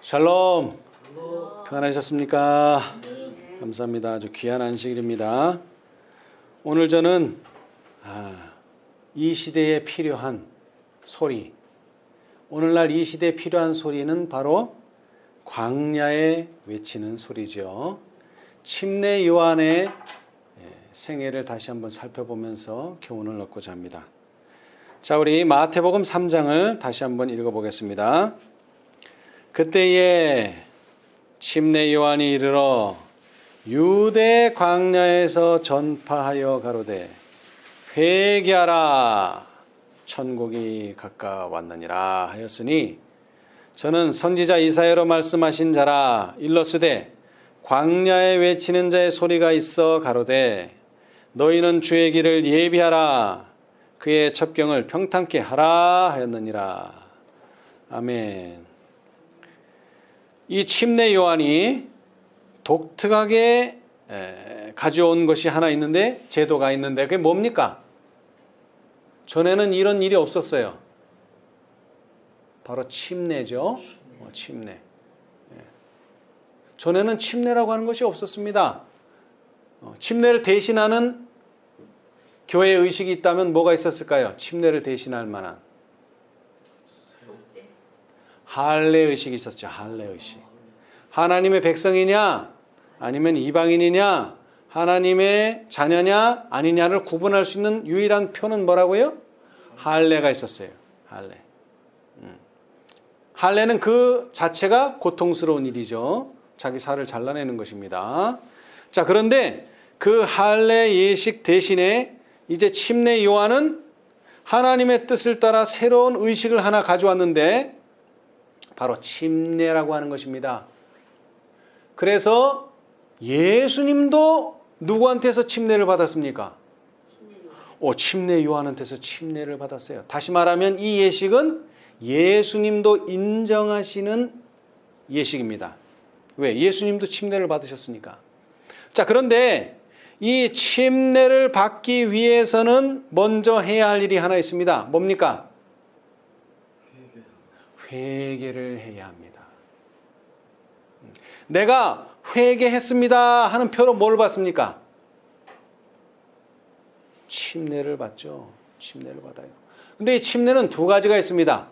샬롬. 평안하셨습니까? 감사합니다. 아주 귀한 안식일입니다. 오늘 저는 이 시대에 필요한 소리, 오늘날 이 시대에 필요한 소리는 바로 광야에 외치는 소리죠. 침례 요한의 생애를 다시 한번 살펴보면서 교훈을 얻고자 합니다. 자, 우리 마태복음 3장을 다시 한번 읽어보겠습니다. 그때에 침례 요한이 이르러 유대 광야에서 전파하여 가로되 회개하라 천국이 가까웠느니라 하였으니 저는 선지자 이사야로 말씀하신 자라 일러스되 광야에 외치는 자의 소리가 있어 가로되 너희는 주의 길을 예비하라 그의 첩경을 평탄케 하라 하였느니라. 아멘. 이 침례 요한이 독특하게 가져온 것이 하나 있는데, 제도가 있는데 그게 뭡니까? 전에는 이런 일이 없었어요. 바로 침례죠. 침례. 전에는 침례라고 하는 것이 없었습니다. 침례를 대신하는 교회 의식이 있다면 뭐가 있었을까요? 침례를 대신할 만한 할례 의식이 있었죠. 할례 의식. 하나님의 백성이냐 아니면 이방인이냐, 하나님의 자녀냐 아니냐를 구분할 수 있는 유일한 표는 뭐라고요? 할례가 있었어요. 할례. 할례는 그 자체가 고통스러운 일이죠. 자기 살을 잘라내는 것입니다. 자, 그런데 그 할례 예식 대신에 이제 침례 요한은 하나님의 뜻을 따라 새로운 의식을 하나 가져왔는데 바로 침례라고 하는 것입니다. 그래서 예수님도 누구한테서 침례를 받았습니까? 침례 요한한테서 침례를 받았어요. 다시 말하면 이 예식은 예수님도 인정하시는 예식입니다. 왜? 예수님도 침례를 받으셨으니까. 자, 그런데 이 침례를 받기 위해서는 먼저 해야 할 일이 하나 있습니다. 뭡니까? 회개를 해야 합니다. 내가 회개했습니다 하는 표로 뭘 받습니까? 침례를 받죠. 침례를 받아요. 근데 이 침례는 두 가지가 있습니다.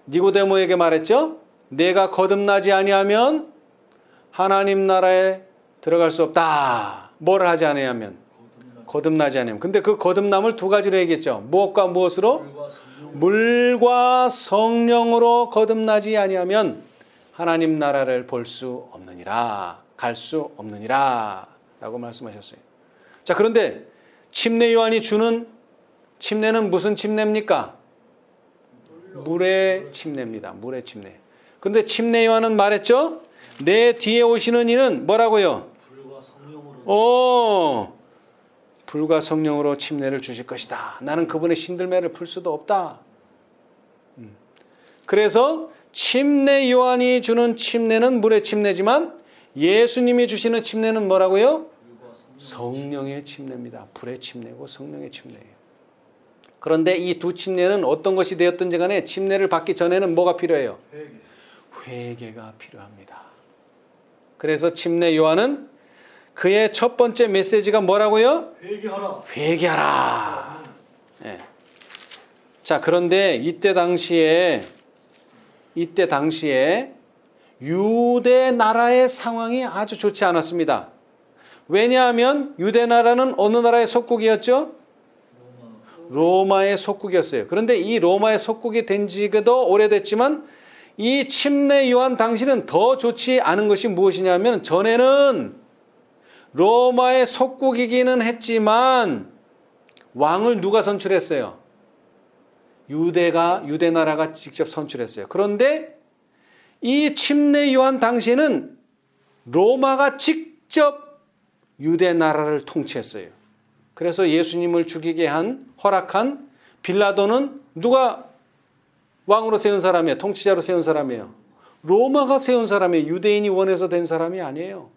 니고데모에게 말했죠. 내가 거듭나지 아니하면 하나님 나라에 들어갈 수 없다. 뭐를 하지 않으면? 거듭나지 않으면. 근데 그 거듭남을 두 가지로 얘기했죠. 무엇과 무엇으로? 물과 성령으로 거듭나지 아니하면 하나님 나라를 볼 수 없느니라, 갈 수 없느니라 라고 말씀하셨어요. 자, 그런데 침례 요한이 주는 침례는 무슨 침례입니까? 물의 침례입니다. 물의 침례. 그런데 침례 요한은 말했죠. 내 뒤에 오시는 이는 뭐라고요? 불과 성령으로 침례를 주실 것이다. 나는 그분의 신들매를 풀 수도 없다. 그래서 침례 요한이 주는 침례는 물의 침례지만 예수님이 주시는 침례는 뭐라고요? 성령의 침례입니다. 불의 침례고 성령의 침례예요. 그런데 이 두 침례는 어떤 것이 되었든지 간에 침례를 받기 전에는 뭐가 필요해요? 회개가 필요합니다. 그래서 침례 요한은 그의 첫 번째 메시지가 뭐라고요? 회개하라. 회개하라. 네. 자, 그런데 이때 당시에 유대 나라의 상황이 아주 좋지 않았습니다. 왜냐하면 유대 나라는 어느 나라의 속국이었죠? 로마의 속국이었어요. 그런데 이 로마의 속국이 된 지도 오래됐지만 이 침례 요한 당시는 더 좋지 않은 것이 무엇이냐면 전에는 로마의 속국이기는 했지만 왕을 누가 선출했어요? 유대 나라가 직접 선출했어요. 그런데 이 침례 요한 당시에는 로마가 직접 유대 나라를 통치했어요. 그래서 예수님을 죽이게 허락한 빌라도는 누가 왕으로 세운 사람이에요? 통치자로 세운 사람이에요? 로마가 세운 사람이에요. 유대인이 원해서 된 사람이 아니에요.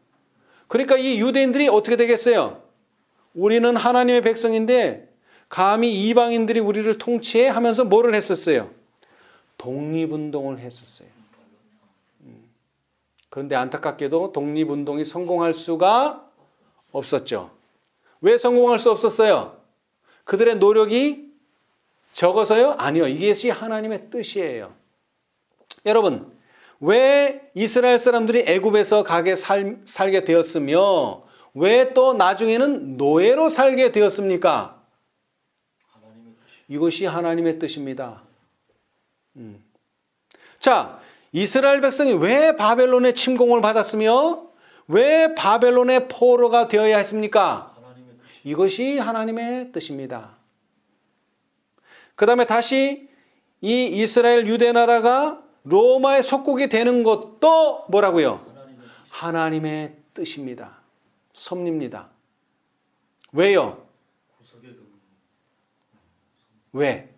그러니까 이 유대인들이 어떻게 되겠어요? 우리는 하나님의 백성인데 감히 이방인들이 우리를 통치해 하면서 뭐를 했었어요? 독립운동을 했었어요. 그런데 안타깝게도 독립운동이 성공할 수가 없었죠. 왜 성공할 수 없었어요? 그들의 노력이 적어서요? 아니요. 이것이 하나님의 뜻이에요. 여러분, 왜 이스라엘 사람들이 애굽에서 가게 살게 되었으며 왜 또 나중에는 노예로 살게 되었습니까? 이것이 하나님의 뜻입니다. 자, 이스라엘 백성이 왜 바벨론의 침공을 받았으며 왜 바벨론의 포로가 되어야 했습니까? 이것이 하나님의 뜻입니다. 그 다음에 다시 이 이스라엘 유대 나라가 로마의 속국이 되는 것도 뭐라고요? 하나님의 뜻입니다. 섭리입니다. 왜요? 왜?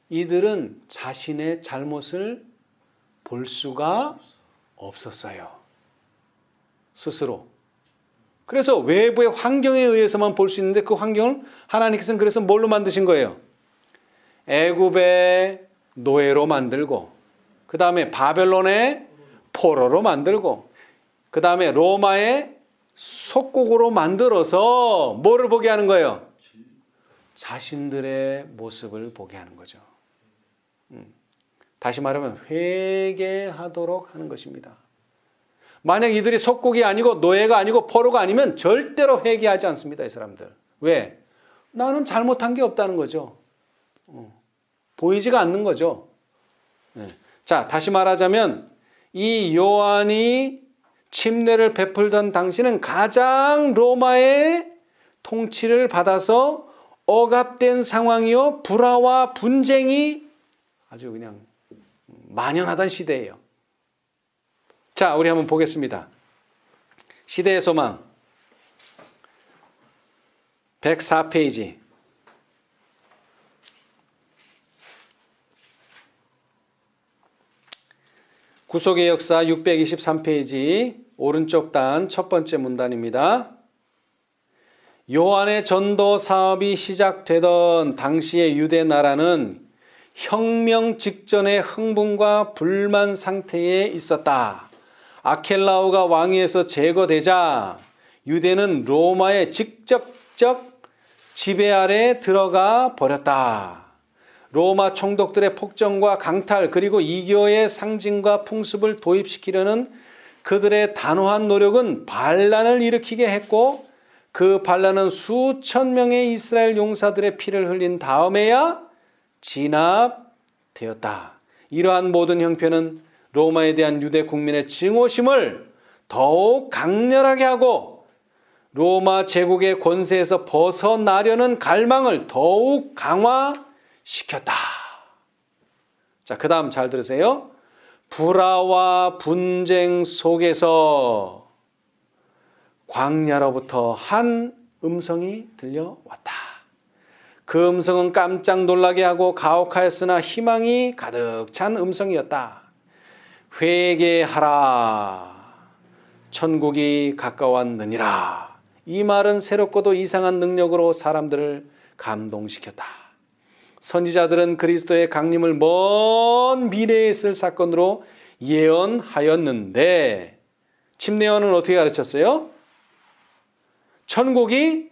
이들은 자신의 잘못을 볼 수가 없었어요. 스스로. 그래서 외부의 환경에 의해서만 볼 수 있는데 그 환경을 하나님께서는 그래서 뭘로 만드신 거예요? 애굽의 노예로 만들고 그 다음에 바벨론의 포로로 만들고 그 다음에 로마의 속국으로 만들어서 뭐를 보게 하는 거예요? 자신들의 모습을 보게 하는 거죠. 다시 말하면 회개하도록 하는 것입니다. 만약 이들이 속국이 아니고 노예가 아니고 포로가 아니면 절대로 회개하지 않습니다. 이 사람들. 왜? 나는 잘못한 게 없다는 거죠. 보이지가 않는 거죠. 자, 다시 말하자면 이 요한이 침례를 베풀던 당시는 가장 로마의 통치를 받아서 억압된 상황이요. 불화와 분쟁이 아주 그냥 만연하던 시대예요. 자, 우리 한번 보겠습니다. 시대의 소망 104페이지. 구속의 역사 623페이지 오른쪽 단 첫 번째 문단입니다. 요한의 전도 사업이 시작되던 당시의 유대 나라는 혁명 직전의 흥분과 불만 상태에 있었다. 아켈라오가 왕위에서 제거되자 유대는 로마의 직접적 지배 아래 들어가 버렸다. 로마 총독들의 폭정과 강탈 그리고 이교의 상징과 풍습을 도입시키려는 그들의 단호한 노력은 반란을 일으키게 했고 그 반란은 수천 명의 이스라엘 용사들의 피를 흘린 다음에야 진압되었다. 이러한 모든 형편은 로마에 대한 유대 국민의 증오심을 더욱 강렬하게 하고 로마 제국의 권세에서 벗어나려는 갈망을 더욱 강화시켰다. 자, 그 다음 잘 들으세요. 불화와 분쟁 속에서 광야로부터 한 음성이 들려왔다. 그 음성은 깜짝 놀라게 하고 가혹하였으나 희망이 가득 찬 음성이었다. 회개하라. 천국이 가까웠느니라. 이 말은 새롭고도 이상한 능력으로 사람들을 감동시켰다. 선지자들은 그리스도의 강림을 먼 미래에 있을 사건으로 예언하였는데 침례요한은 어떻게 가르쳤어요? 천국이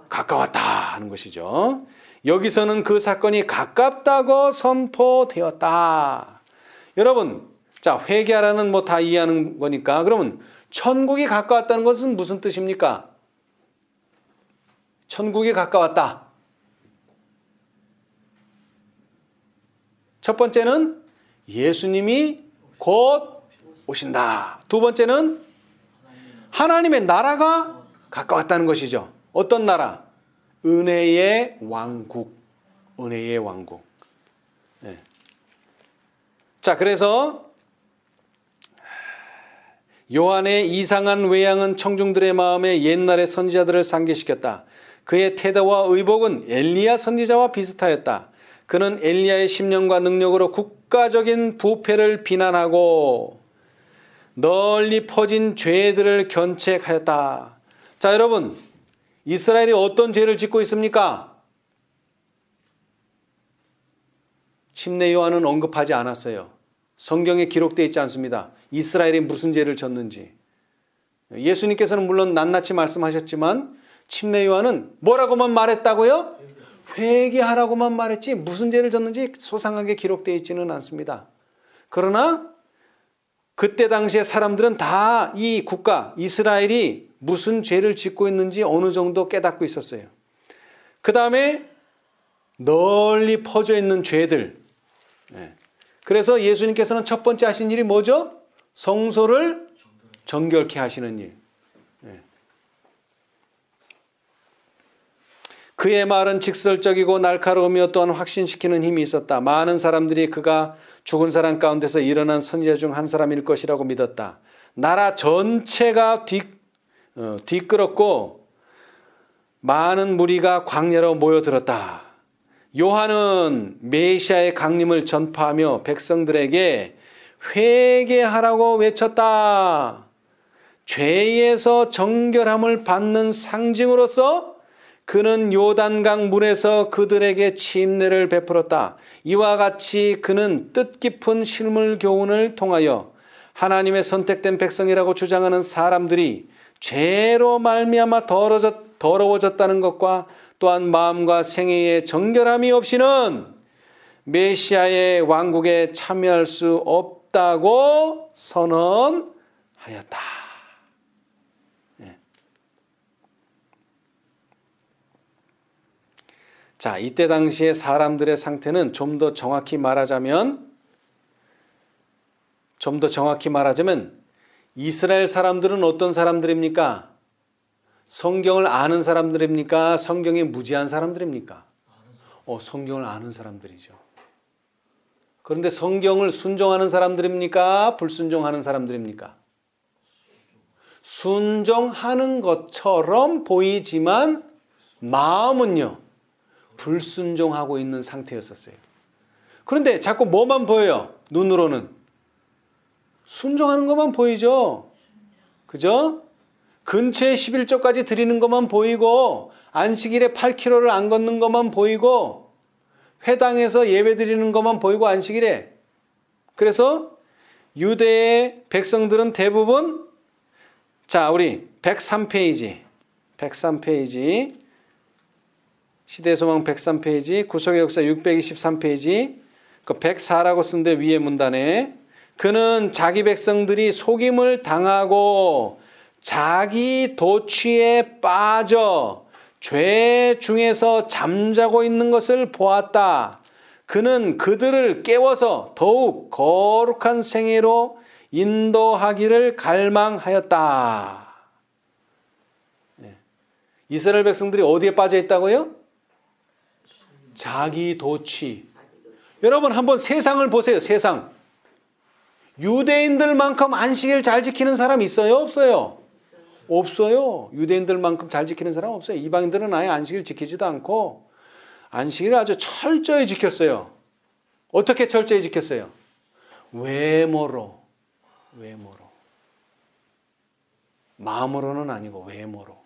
가까웠다 하는 것이죠. 여기서는 그 사건이 가깝다고 선포되었다. 여러분, 자, 회개하라는 뭐 다 이해하는 거니까 그러면 천국이 가까웠다는 것은 무슨 뜻입니까? 천국이 가까웠다. 첫 번째는 예수님이 곧 오신다. 두 번째는 하나님의 나라가 가까웠다는 것이죠. 어떤 나라? 은혜의 왕국. 은혜의 왕국. 네. 자, 그래서 요한의 이상한 외양은 청중들의 마음에 옛날의 선지자들을 상기시켰다. 그의 태도와 의복은 엘리야 선지자와 비슷하였다. 그는 엘리야의 심령과 능력으로 국가적인 부패를 비난하고 널리 퍼진 죄들을 견책하였다. 자, 여러분, 이스라엘이 어떤 죄를 짓고 있습니까? 침례 요한은 언급하지 않았어요. 성경에 기록되어 있지 않습니다. 이스라엘이 무슨 죄를 졌는지. 예수님께서는 물론 낱낱이 말씀하셨지만 침례 요한은 뭐라고만 말했다고요? 회개하라고만 말했지 무슨 죄를 졌는지 소상하게 기록되어 있지는 않습니다. 그러나 그때 당시에 사람들은 다 이 국가 이스라엘이 무슨 죄를 짓고 있는지 어느 정도 깨닫고 있었어요. 그 다음에 널리 퍼져 있는 죄들. 그래서 예수님께서는 첫 번째 하신 일이 뭐죠? 성소를 정결케 하시는 일. 그의 말은 직설적이고 날카로우며 또한 확신시키는 힘이 있었다. 많은 사람들이 그가 죽은 사람 가운데서 일어난 선지자 중 한 사람일 것이라고 믿었다. 나라 전체가 뒤끌었고 많은 무리가 광야로 모여들었다. 요한은 메시아의 강림을 전파하며 백성들에게 회개하라고 외쳤다. 죄에서 정결함을 받는 상징으로서 그는 요단강 물에서 그들에게 침례를 베풀었다. 이와 같이 그는 뜻깊은 실물 교훈을 통하여 하나님의 선택된 백성이라고 주장하는 사람들이 죄로 말미암아 더러워졌다는 것과 또한 마음과 생애의 정결함이 없이는 메시아의 왕국에 참여할 수 없다고 선언하였다. 자, 이때 당시에 사람들의 상태는 좀 더 정확히 말하자면 이스라엘 사람들은 어떤 사람들입니까? 성경을 아는 사람들입니까? 성경에 무지한 사람들입니까? 성경을 아는 사람들이죠. 그런데 성경을 순종하는 사람들입니까? 불순종하는 사람들입니까? 순종하는 것처럼 보이지만 마음은요, 불순종하고 있는 상태였었어요. 그런데 자꾸 뭐만 보여요? 눈으로는 순종하는 것만 보이죠. 그죠? 근처에 11조까지 드리는 것만 보이고 안식일에 8km를 안 걷는 것만 보이고 회당에서 예배 드리는 것만 보이고 안식일에. 그래서 유대의 백성들은 대부분, 자, 우리 103페이지 시대소망 103페이지, 구속의 역사 623페이지, 그 104라고 쓴데 위에 문단에 그는 자기 백성들이 속임을 당하고 자기 도취에 빠져 죄 중에서 잠자고 있는 것을 보았다. 그는 그들을 깨워서 더욱 거룩한 생애로 인도하기를 갈망하였다. 이스라엘 백성들이 어디에 빠져 있다고요? 자기 도취. 여러분 한번 세상을 보세요. 세상. 유대인들만큼 안식일 잘 지키는 사람 있어요? 없어요? 없어요. 유대인들만큼 잘 지키는 사람 없어요. 이방인들은 아예 안식일 지키지도 않고 안식일을 아주 철저히 지켰어요. 어떻게 철저히 지켰어요? 외모로. 마음으로는 아니고 외모로.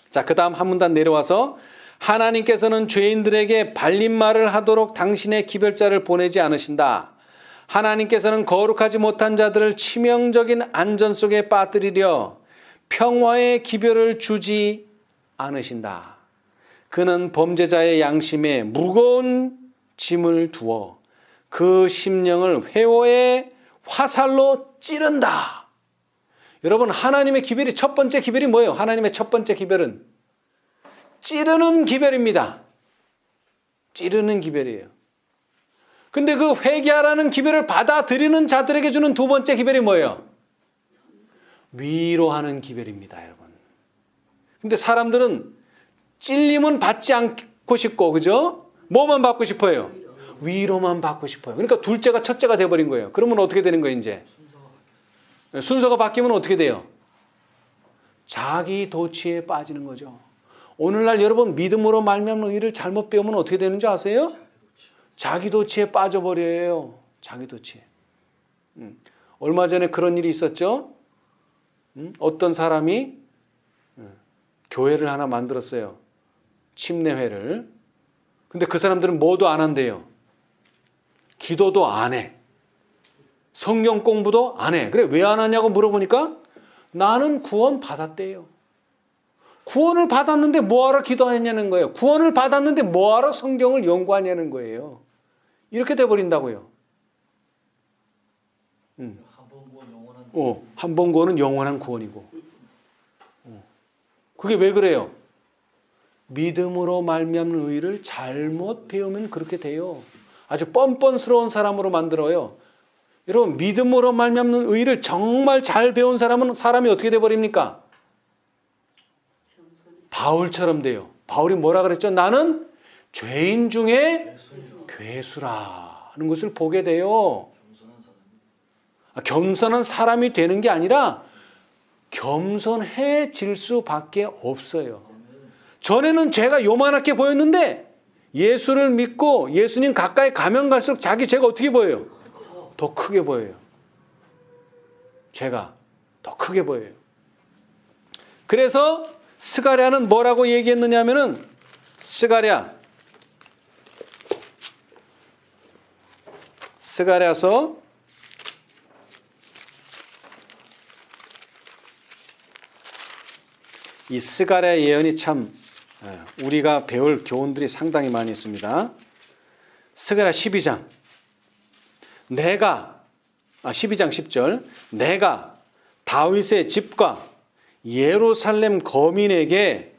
자, 그 다음 한 문단 내려와서 하나님께서는 죄인들에게 발림말을 하도록 당신의 기별자를 보내지 않으신다. 하나님께서는 거룩하지 못한 자들을 치명적인 안전 속에 빠뜨리려 평화의 기별을 주지 않으신다. 그는 범죄자의 양심에 무거운 짐을 두어 그 심령을 회오의 화살로 찌른다. 여러분, 하나님의 기별이 첫 번째 기별이 뭐예요? 하나님의 첫 번째 기별은 찌르는 기별입니다. 찌르는 기별이에요. 근데 그 회개하라는 기별을 받아들이는 자들에게 주는 두 번째 기별이 뭐예요? 위로하는 기별입니다, 여러분. 근데 사람들은 찔림은 받지 않고 싶고, 그죠? 뭐만 받고 싶어요? 위로만 받고 싶어요. 그러니까 둘째가 첫째가 돼버린 거예요. 그러면 어떻게 되는 거예요, 이제? 순서가 바뀌면 어떻게 돼요? 자기 도취에 빠지는 거죠. 오늘날 여러분 믿음으로 말미암는 의를 잘못 배우면 어떻게 되는지 아세요? 자기 도취에 빠져버려요. 자기 도취에. 얼마 전에 그런 일이 있었죠. 어떤 사람이 교회를 하나 만들었어요. 침례회를. 근데 그 사람들은 뭐도 안 한대요. 기도도 안 해. 성경 공부도 안 해. 그래, 왜 안 하냐고 물어보니까 나는 구원 받았대요. 구원을 받았는데 뭐하러 기도하냐는 거예요. 구원을 받았는데 뭐하러 성경을 연구하냐는 거예요. 이렇게 돼버린다고요. 한 번 구원은 영원한 구원이고. 그게 왜 그래요? 믿음으로 말미암는 의를 잘못 배우면 그렇게 돼요. 아주 뻔뻔스러운 사람으로 만들어요. 여러분, 믿음으로 말미암는 의를 정말 잘 배운 사람은 사람이 어떻게 돼버립니까? 바울처럼 돼요. 바울이 뭐라 그랬죠? 나는 죄인 중에 괴수라는 것을 보게 돼요. 겸손한 사람이 되는 게 아니라 겸손해질 수밖에 없어요. 전에는 죄가 요만하게 보였는데 예수를 믿고 예수님 가까이 가면 갈수록 자기 죄가 어떻게 보여요? 더 크게 보여요. 죄가 더 크게 보여요. 그래서 스가랴는 뭐라고 얘기했느냐 하면은 스가랴서 이 스가랴 예언이 참 우리가 배울 교훈들이 상당히 많이 있습니다. 스가랴 12장 12장 10절 내가 다윗의 집과 예루살렘 거민에게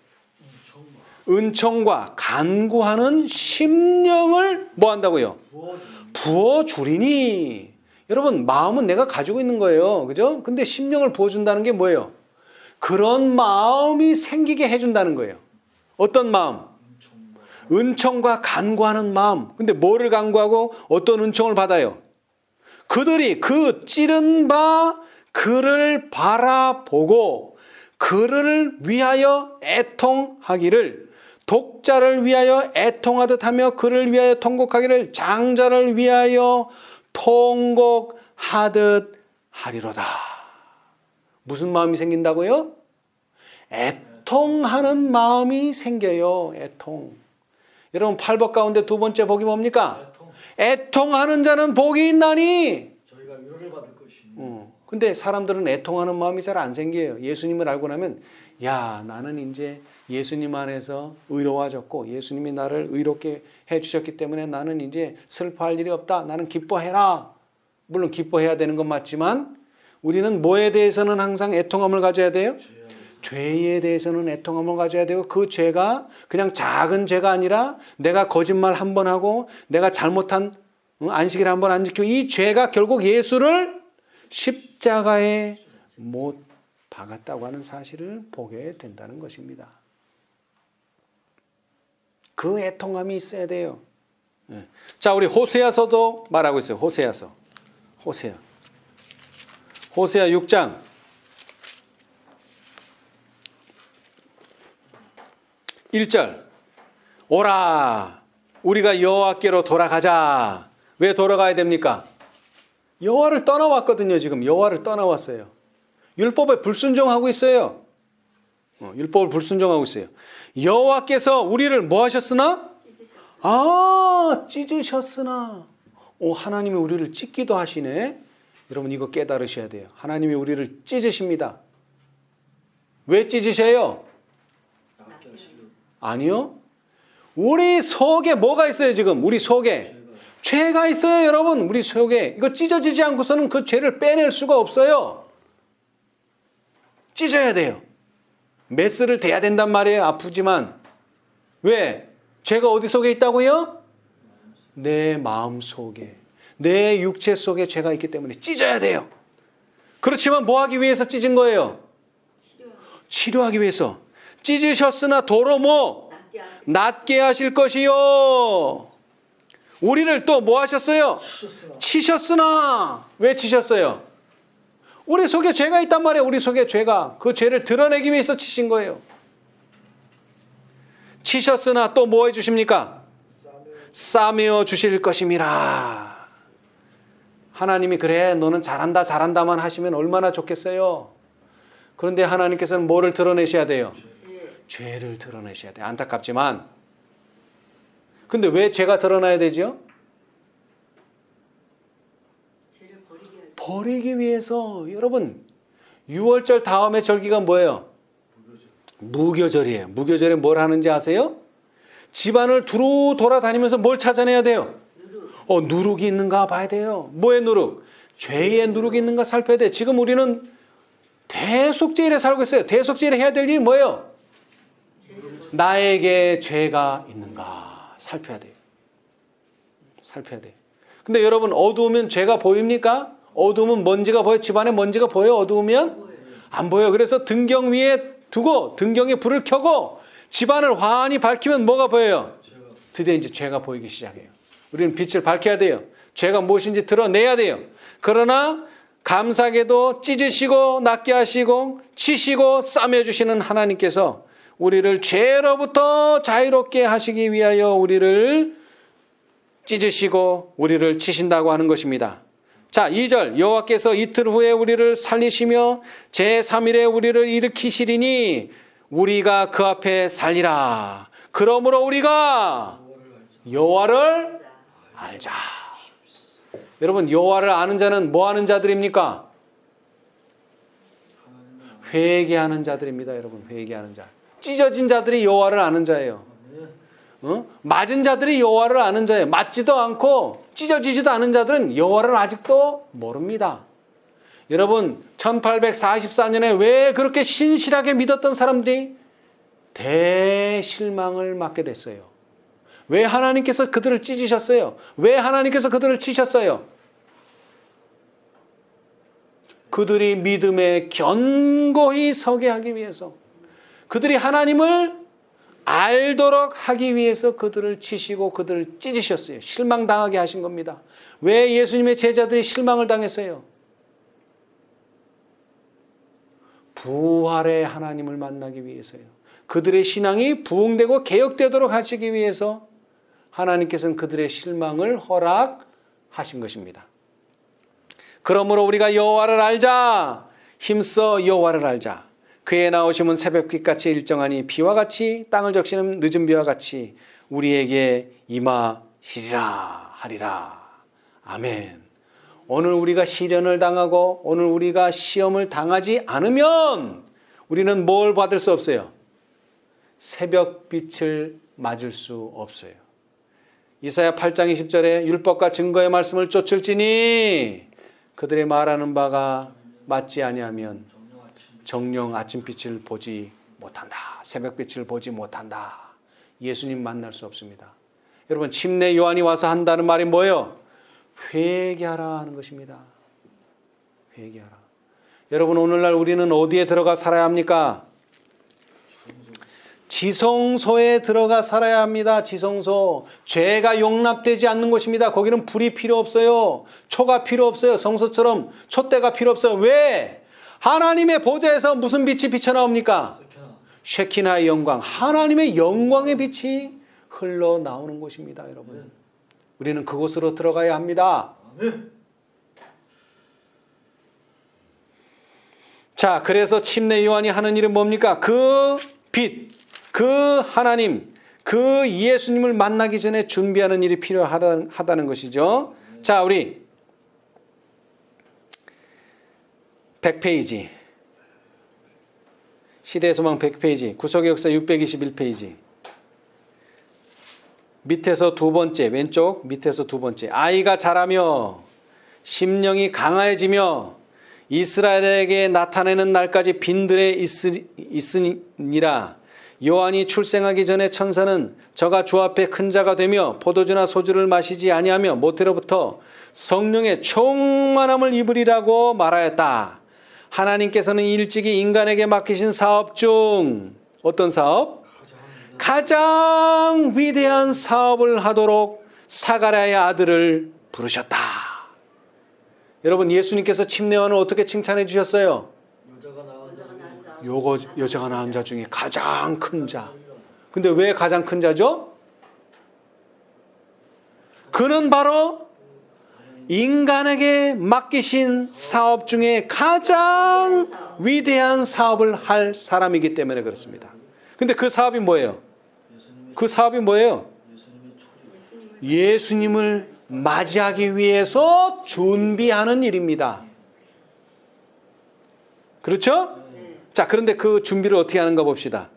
은총과 간구하는 심령을 뭐 한다고요? 부어주리니. 여러분, 마음은 내가 가지고 있는 거예요. 그죠? 근데 심령을 부어준다는 게 뭐예요? 그런 마음이 생기게 해준다는 거예요. 어떤 마음? 은총과 간구하는 마음. 근데 뭐를 간구하고 어떤 은총을 받아요? 그들이 그 찌른 바 그를 바라보고 그를 위하여 애통하기를, 독자를 위하여 애통하듯 하며 그를 위하여 통곡하기를 장자를 위하여 통곡하듯 하리로다. 무슨 마음이 생긴다고요? 애통하는 마음이 생겨요. 애통. 여러분, 8복 가운데 두 번째 복이 뭡니까? 애통하는 자는 복이 있나니. 저희가 위로를 받을 것이니. 근데 사람들은 애통하는 마음이 잘 안 생겨요. 예수님을 알고 나면 야, 나는 이제 예수님 안에서 의로워졌고 예수님이 나를 의롭게 해주셨기 때문에 나는 이제 슬퍼할 일이 없다. 나는 기뻐해라. 물론 기뻐해야 되는 건 맞지만 우리는 뭐에 대해서는 항상 애통함을 가져야 돼요? 죄에 대해서는 애통함을 가져야 되고, 그 죄가 그냥 작은 죄가 아니라 내가 거짓말 한 번 하고 내가 잘못한 안식일 한 번 안 지키고 이 죄가 결국 예수를 십자가에 못 박았다고 하는 사실을 보게 된다는 것입니다. 그 애통함이 있어야 돼요. 자, 우리 호세아서도 말하고 있어요. 호세아 6장 1절 오라 우리가 여호와께로 돌아가자. 왜 돌아가야 됩니까? 여호와를 떠나왔거든요. 지금 여호와를 떠나왔어요. 율법에 불순종하고 있어요. 율법을 불순종하고 있어요. 여호와께서 우리를 뭐 하셨으나? 찢으셨으나. 하나님이 우리를 찢기도 하시네. 여러분, 이거 깨달으셔야 돼요. 하나님이 우리를 찢으십니다. 왜 찢으셔요? 아니요. 우리 속에 뭐가 있어요? 지금 우리 속에 죄가 있어요. 여러분, 우리 속에 이거 찢어지지 않고서는 그 죄를 빼낼 수가 없어요. 찢어야 돼요. 메스를 대야 된단 말이에요. 아프지만. 왜? 죄가 어디 속에 있다고요? 내 마음 속에, 내 육체 속에 죄가 있기 때문에 찢어야 돼요. 그렇지만 뭐 하기 위해서 찢은 거예요? 치료하기 위해서. 찢으셨으나 도로 뭐? 낫게 하실 것이요. 우리를 또 뭐 하셨어요? 치셨으나. 왜 치셨어요? 우리 속에 죄가 있단 말이에요. 우리 속에 죄가. 그 죄를 드러내기 위해서 치신 거예요. 치셨으나 또 뭐 해주십니까? 싸매어 주실 것임이라. 하나님이 그래 너는 잘한다만 하시면 얼마나 좋겠어요. 그런데 하나님께서는 뭐를 드러내셔야 돼요? 죄를 드러내셔야 돼요. 안타깝지만. 근데 왜 죄가 드러나야 되죠? 버리기 위해서. 여러분, 6월절 다음에 절기가 뭐예요? 무교절이에요. 무교절에 뭘 하는지 아세요? 집안을 두루 돌아다니면서 뭘 찾아내야 돼요? 누룩이 있는가 봐야 돼요. 뭐의 누룩? 죄의 누룩이 있는가 살펴야 돼. 지금 우리는 대속죄일에 살고 있어요. 대속죄일에 해야 될 일이 뭐예요? 나에게 죄가 있는가 살펴야 돼요. 살펴야 돼요. 근데 여러분, 어두우면 죄가 보입니까? 어두우면 먼지가 보여요? 집안에 먼지가 보여요? 어두우면? 안 보여요. 그래서 등경 위에 두고 등경에 불을 켜고 집안을 환히 밝히면 뭐가 보여요? 드디어 이제 죄가 보이기 시작해요. 우리는 빛을 밝혀야 돼요. 죄가 무엇인지 드러내야 돼요. 그러나 감사하게도 찢으시고 낫게 하시고 치시고 싸매주시는 하나님께서 우리를 죄로부터 자유롭게 하시기 위하여 우리를 찢으시고 우리를 치신다고 하는 것입니다. 자, 2절 여호와께서 이틀 후에 우리를 살리시며 제3일에 우리를 일으키시리니 우리가 그 앞에 살리라. 그러므로 우리가 여호와를 알자. 여러분, 여호와를 아는 자는 뭐 하는 자들입니까? 회개하는 자들입니다. 여러분, 회개하는 자. 찢어진 자들이 여호와를 아는 자예요. 맞은 자들이 여호와를 아는 자예요. 맞지도 않고 찢어지지도 않은 자들은 여호와를 아직도 모릅니다. 여러분, 1844년에 왜 그렇게 신실하게 믿었던 사람들이 대실망을 맞게 됐어요? 왜 하나님께서 그들을 찢으셨어요? 왜 하나님께서 그들을 치셨어요? 그들이 믿음에 견고히 서게 하기 위해서, 그들이 하나님을 알도록 하기 위해서 그들을 치시고 그들을 찢으셨어요. 실망당하게 하신 겁니다. 왜 예수님의 제자들이 실망을 당했어요? 부활의 하나님을 만나기 위해서요. 그들의 신앙이 부흥되고 개혁되도록 하시기 위해서 하나님께서는 그들의 실망을 허락하신 것입니다. 그러므로 우리가 여호와를 알자. 힘써 여호와를 알자. 그의 나오심은 새벽빛같이 일정하니 비와 같이 땅을 적시는 늦은 비와 같이 우리에게 임하시리라 하리라. 아멘. 오늘 우리가 시련을 당하고 오늘 우리가 시험을 당하지 않으면 우리는 뭘 받을 수 없어요? 새벽빛을 맞을 수 없어요. 이사야 8장 20절에 율법과 증거의 말씀을 쫓을지니 그들의 말하는 바가 맞지 아니하면 정령 아침빛을 보지 못한다. 새벽빛을 보지 못한다. 예수님 만날 수 없습니다. 여러분, 침례 요한이 와서 한다는 말이 뭐예요? 회개하라 하는 것입니다. 회개하라. 여러분, 오늘날 우리는 어디에 들어가 살아야 합니까? 지성소에 들어가 살아야 합니다. 지성소. 죄가 용납되지 않는 곳입니다. 거기는 불이 필요 없어요. 초가 필요 없어요. 성소처럼 촛대가 필요 없어요. 왜? 하나님의 보좌에서 무슨 빛이 비쳐나옵니까? 쉐키나의 영광. 하나님의 영광의 빛이 흘러나오는 곳입니다. 여러분, 우리는 그곳으로 들어가야 합니다. 자, 그래서 침례 요한이 하는 일은 뭡니까? 그 빛, 그 하나님, 그 예수님을 만나기 전에 준비하는 일이 필요하다는 것이죠. 자, 우리 100페이지, 시대의 소망 100페이지, 구속의 역사 621페이지, 밑에서 두 번째, 왼쪽 밑에서 두 번째. 아이가 자라며 심령이 강화해지며 이스라엘에게 나타내는 날까지 빈들에 있으니라. 요한이 출생하기 전에 천사는 저가 주 앞에 큰 자가 되며 포도주나 소주를 마시지 아니하며 모태로부터 성령의 충만함을 입으리라고 말하였다. 하나님께서는 일찍이 인간에게 맡기신 사업 중 어떤 사업? 가장 위대한 사업을 하도록 사가랴의 아들을 부르셨다. 여러분, 예수님께서 침례요한을 어떻게 칭찬해 주셨어요? 여자가 낳은 자 중에 가장 큰 자. 근데 왜 가장 큰 자죠? 그는 바로 인간에게 맡기신 사업 중에 가장 위대한 사업을 할 사람이기 때문에 그렇습니다. 근데 그 사업이 뭐예요? 그 사업이 뭐예요? 예수님을 맞이하기 위해서 준비하는 일입니다. 그렇죠? 자, 그런데 그 준비를 어떻게 하는가 봅시다.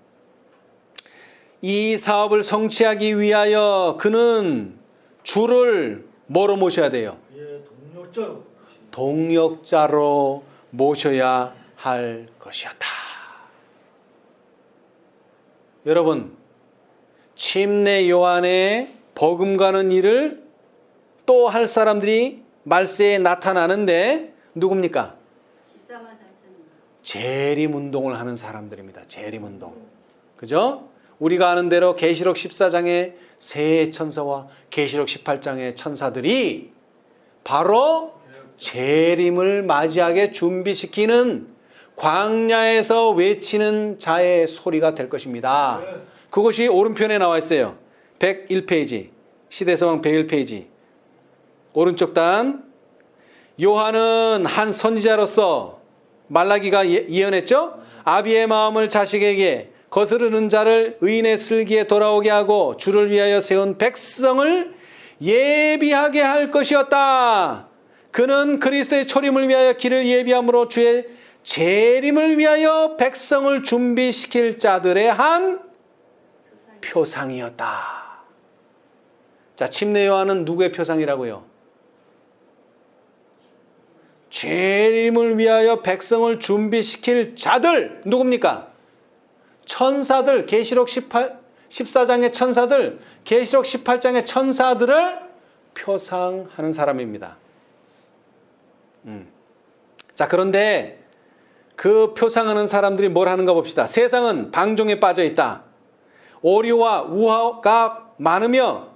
이 사업을 성취하기 위하여 그는 주를 뭐로 모셔야 돼요? 예, 동력자로. 동력자로 모셔야 할 것이었다. 여러분, 침례 요한의 버금가는 일을 또 할 사람들이 말세에 나타나는데 누굽니까? 재림운동을 하는 사람들입니다. 재림운동. 그죠? 우리가 아는 대로 계시록 14장의 새 천사와 계시록 18장의 천사들이 바로 재림을 맞이하게 준비시키는 광야에서 외치는 자의 소리가 될 것입니다. 그것이 오른편에 나와 있어요. 101페이지. 시대서왕 101페이지. 오른쪽 단. 요한은 한 선지자로서 말라기가 예언했죠? 아비의 마음을 자식에게 거스르는 자를 의인의 슬기에 돌아오게 하고 주를 위하여 세운 백성을 예비하게 할 것이었다. 그는 그리스도의 초림을 위하여 길을 예비함으로 주의 재림을 위하여 백성을 준비시킬 자들의 한 표상이었다. 자, 침례 요한은 누구의 표상이라고요? 재림을 위하여 백성을 준비시킬 자들, 누굽니까? 천사들, 계시록 14장의 천사들, 계시록 18장의 천사들을 표상하는 사람입니다. 자, 그런데 그 표상하는 사람들이 뭘 하는가 봅시다. 세상은 방종에 빠져 있다. 오류와 우화가 많으며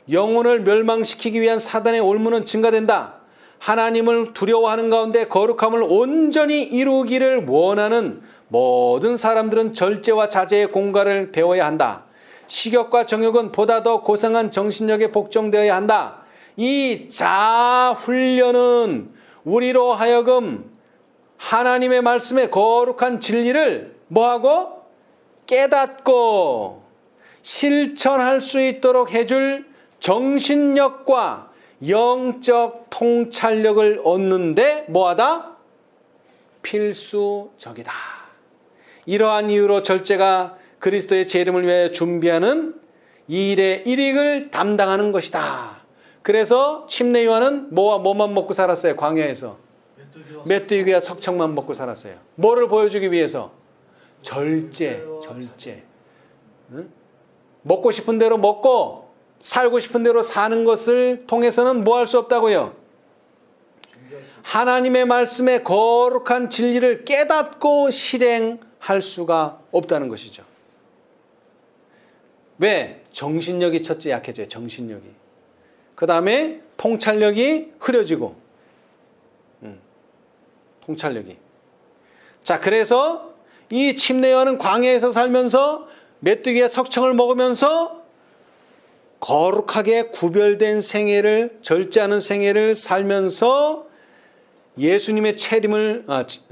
영혼을 멸망시키기 위한 사단의 올무는 증가된다. 하나님을 두려워하는 가운데 거룩함을 온전히 이루기를 원하는 모든 사람들은 절제와 자제의 공갈을 배워야 한다. 식욕과 정욕은 보다 더 고상한 정신력에 복종되어야 한다. 이 자훈련은 우리로 하여금 하나님의 말씀의 거룩한 진리를 뭐하고? 깨닫고 실천할 수 있도록 해줄 정신력과 영적 통찰력을 얻는데 뭐하다? 필수적이다. 이러한 이유로 절제가 그리스도의 재림을 위해 준비하는 이 일의 일익을 담당하는 것이다. 그래서 침례 요한은 뭐만 먹고 살았어요? 광야에서 메뚜기와 석청만 먹고 살았어요. 뭐를 보여주기 위해서? 절제. 응? 먹고 싶은 대로 먹고 살고 싶은 대로 사는 것을 통해서는 뭐 할 수 없다고요? 하나님의 말씀의 거룩한 진리를 깨닫고 실행할 수가 없다는 것이죠. 왜? 정신력이 첫째 약해져요. 정신력이. 그 다음에 통찰력이 흐려지고 통찰력이. 자, 그래서 이 침례 요한은 광야에서 살면서 메뚜기의 석청을 먹으면서 거룩하게 구별된 생애를, 절제하는 생애를 살면서 예수님의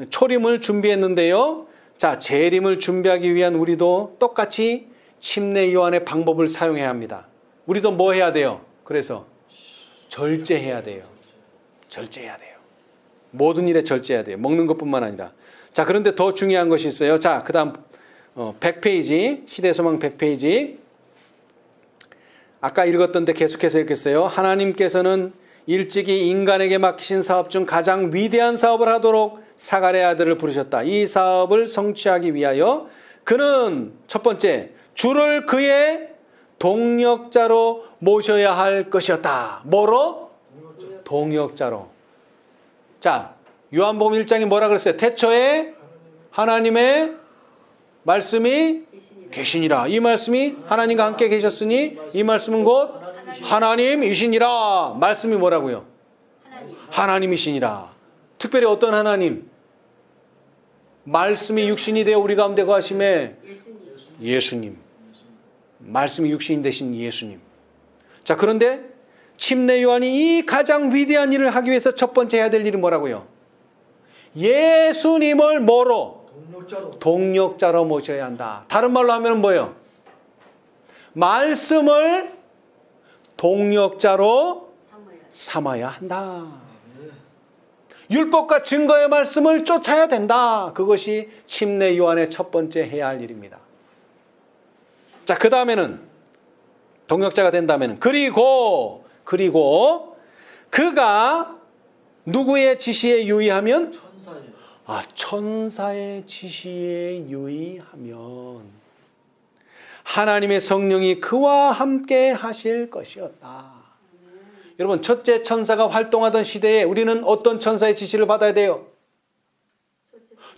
초림을 준비했는데요. 자, 재림을 준비하기 위한 우리도 똑같이 침례 요한의 방법을 사용해야 합니다. 우리도 뭐 해야 돼요? 그래서 절제해야 돼요. 절제해야 돼요. 모든 일에 절제해야 돼요. 먹는 것뿐만 아니라. 자, 그런데 더 중요한 것이 있어요. 자, 그 다음 100페이지, 시대소망 100페이지. 아까 읽었던데 계속해서 읽겠어요. 하나님께서는 일찍이 인간에게 맡기신 사업 중 가장 위대한 사업을 하도록 사갈의 아들을 부르셨다. 이 사업을 성취하기 위하여 그는 첫 번째, 주를 그의 동력자로 모셔야 할 것이었다. 뭐로? 동력자로. 자, 요한복음 1장이 뭐라 그랬어요? 태초에 하나님의 말씀이 계시니라. 이 말씀이 하나님과 함께 계셨으니 이 말씀은 곧 하나님이시니라. 말씀이 뭐라고요? 하나님이시니라. 특별히 어떤 하나님? 말씀이 육신이 되어 우리 가운데 거하심에 예수님. 말씀이 육신이 되신 예수님. 자, 그런데 침례 요한이 이 가장 위대한 일을 하기 위해서 첫 번째 해야 될 일이 뭐라고요? 예수님을 뭐로? 동력자로 모셔야 한다. 다른 말로 하면 뭐예요? 말씀을 동력자로 삼아야 한다. 율법과 증거의 말씀을 쫓아야 된다. 그것이 침례 요한의 첫 번째 해야 할 일입니다. 자, 그 다음에는 동역자가 된다면 그리고 그가 누구의 지시에 유의하면? 천사의 지시에 유의하면 하나님의 성령이 그와 함께 하실 것이었다. 여러분, 첫째 천사가 활동하던 시대에 우리는 어떤 천사의 지시를 받아야 돼요?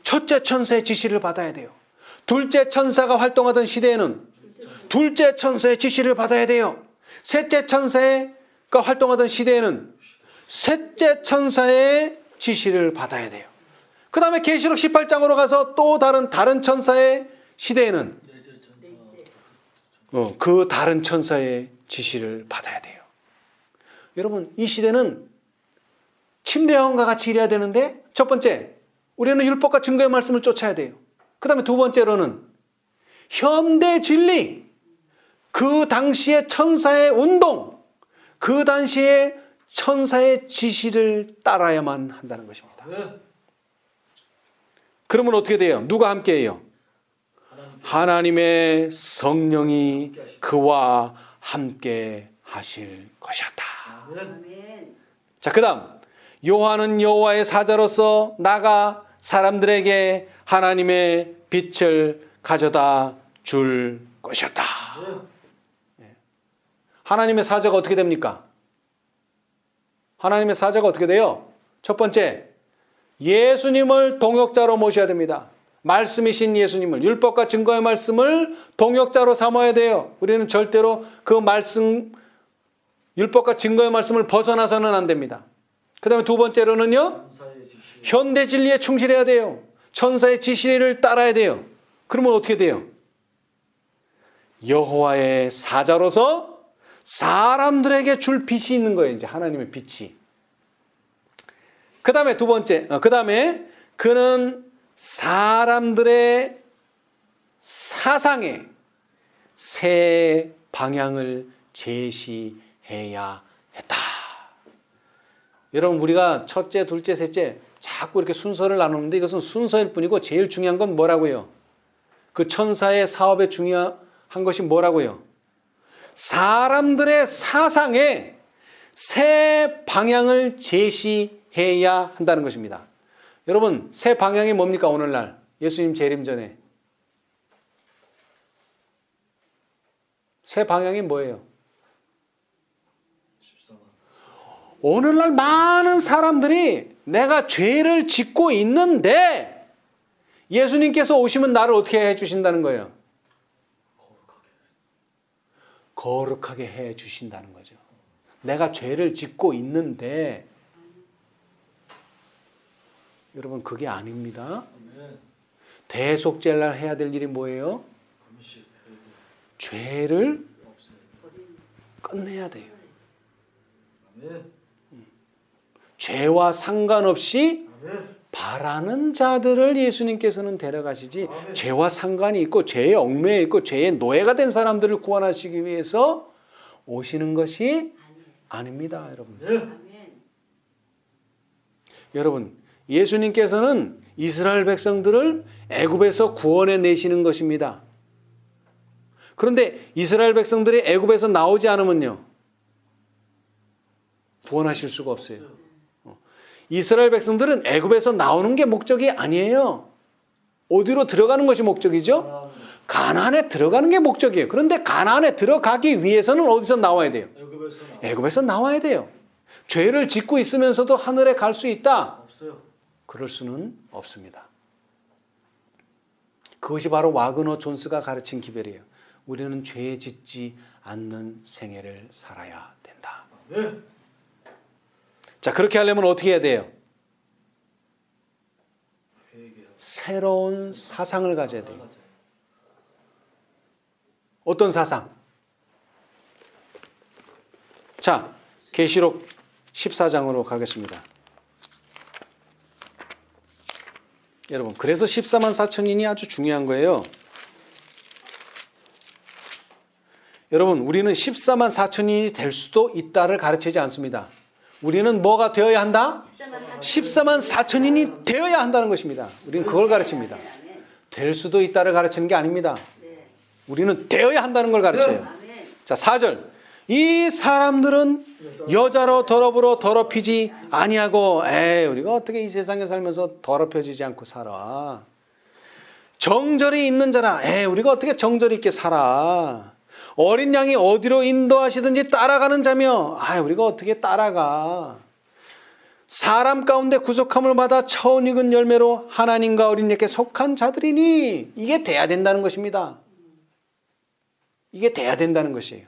첫째 천사의 지시를 받아야 돼요. 둘째 천사가 활동하던 시대에는 둘째 천사의 지시를 받아야 돼요. 셋째 천사가 활동하던 시대에는 셋째 천사의 지시를 받아야 돼요. 그 다음에 계시록 18장으로 가서 또 다른 천사의 시대에는 그 다른 천사의 지시를 받아야 돼요. 여러분, 이 시대는 침례요한과 같이 일해야 되는데, 첫 번째, 우리는 율법과 증거의 말씀을 쫓아야 돼요. 그 다음에 두 번째로는 현대 진리, 그 당시의 천사의 운동, 그 당시의 천사의 지시를 따라야만 한다는 것입니다. 그러면 어떻게 돼요? 누가 함께 해요? 하나님의 성령이 그와 함께 하실 것이었다. 자, 그 다음 요한은 여호와의 사자로서 나가 사람들에게 하나님의 빛을 가져다 줄 것이었다. 하나님의 사자가 어떻게 됩니까? 하나님의 사자가 어떻게 돼요? 첫 번째, 예수님을 동역자로 모셔야 됩니다. 말씀이신 예수님을, 율법과 증거의 말씀을 동역자로 삼아야 돼요. 우리는 절대로 그 말씀, 율법과 증거의 말씀을 벗어나서는 안 됩니다. 그 다음에 두 번째로는요, 현대 진리에 충실해야 돼요. 천사의 지시를 따라야 돼요. 그러면 어떻게 돼요? 여호와의 사자로서 사람들에게 줄 빛이 있는 거예요. 이제 하나님의 빛이. 그 다음에 두 번째, 그 다음에 그는 사람들의 사상에 새 방향을 제시해야 했다. 여러분, 우리가 첫째, 둘째, 셋째 자꾸 이렇게 순서를 나누는데 이것은 순서일 뿐이고 제일 중요한 건 뭐라고요? 그 천사의 사업에 중요한 것이 뭐라고요? 사람들의 사상에 새 방향을 제시해야 한다는 것입니다. 여러분, 새 방향이 뭡니까? 오늘날 예수님 재림 전에 새 방향이 뭐예요? 오늘날 많은 사람들이 내가 죄를 짓고 있는데 예수님께서 오시면 나를 어떻게 해주신다는 거예요? 거룩하게 해주신다는 거죠. 내가 죄를 짓고 있는데, 여러분, 그게 아닙니다. 대속죄를 날 해야 될 일이 뭐예요? 죄를 끝내야 돼요. 죄와 상관없이 바라는 자들을 예수님께서는 데려가시지, 죄와 상관이 있고 죄에 얽매여 있고 죄의 노예가 된 사람들을 구원하시기 위해서 오시는 것이 아닙니다, 여러분. 여러분, 예수님께서는 이스라엘 백성들을 애굽에서 구원해 내시는 것입니다. 그런데 이스라엘 백성들이 애굽에서 나오지 않으면요, 구원하실 수가 없어요. 이스라엘 백성들은 애굽에서 나오는 게 목적이 아니에요. 어디로 들어가는 것이 목적이죠? 가나안에 들어가는 게 목적이에요. 그런데 가나안에 들어가기 위해서는 어디서 나와야 돼요? 애굽에서 나와야 돼요. 죄를 짓고 있으면서도 하늘에 갈 수 있다? 그럴 수는 없습니다. 그것이 바로 와그너 존스가 가르친 기별이에요. 우리는 죄 짓지 않는 생애를 살아야 된다. 자, 그렇게 하려면 어떻게 해야 돼요? 새로운 사상을 가져야 돼요. 어떤 사상? 자, 계시록 14장으로 가겠습니다. 여러분, 그래서 14만 4천인이 아주 중요한 거예요. 여러분, 우리는 14만 4천인이 될 수도 있다를 가르치지 않습니다. 우리는 뭐가 되어야 한다? 14만 4천인이 되어야 한다는 것입니다. 우리는 그걸 가르칩니다. 될 수도 있다를 가르치는 게 아닙니다. 우리는 되어야 한다는 걸 가르쳐요. 자, 4절. 이 사람들은 여자로 더럽히지 아니하고, 우리가 어떻게 이 세상에 살면서 더럽혀지지 않고 살아? 정절이 있는 자라, 우리가 어떻게 정절이 있게 살아? 어린 양이 어디로 인도하시든지 따라가는 자며, 우리가 어떻게 따라가? 사람 가운데 구속함을 받아 처음 익은 열매로 하나님과 어린 양께 속한 자들이니, 이게 돼야 된다는 것입니다. 이게 돼야 된다는 것이에요.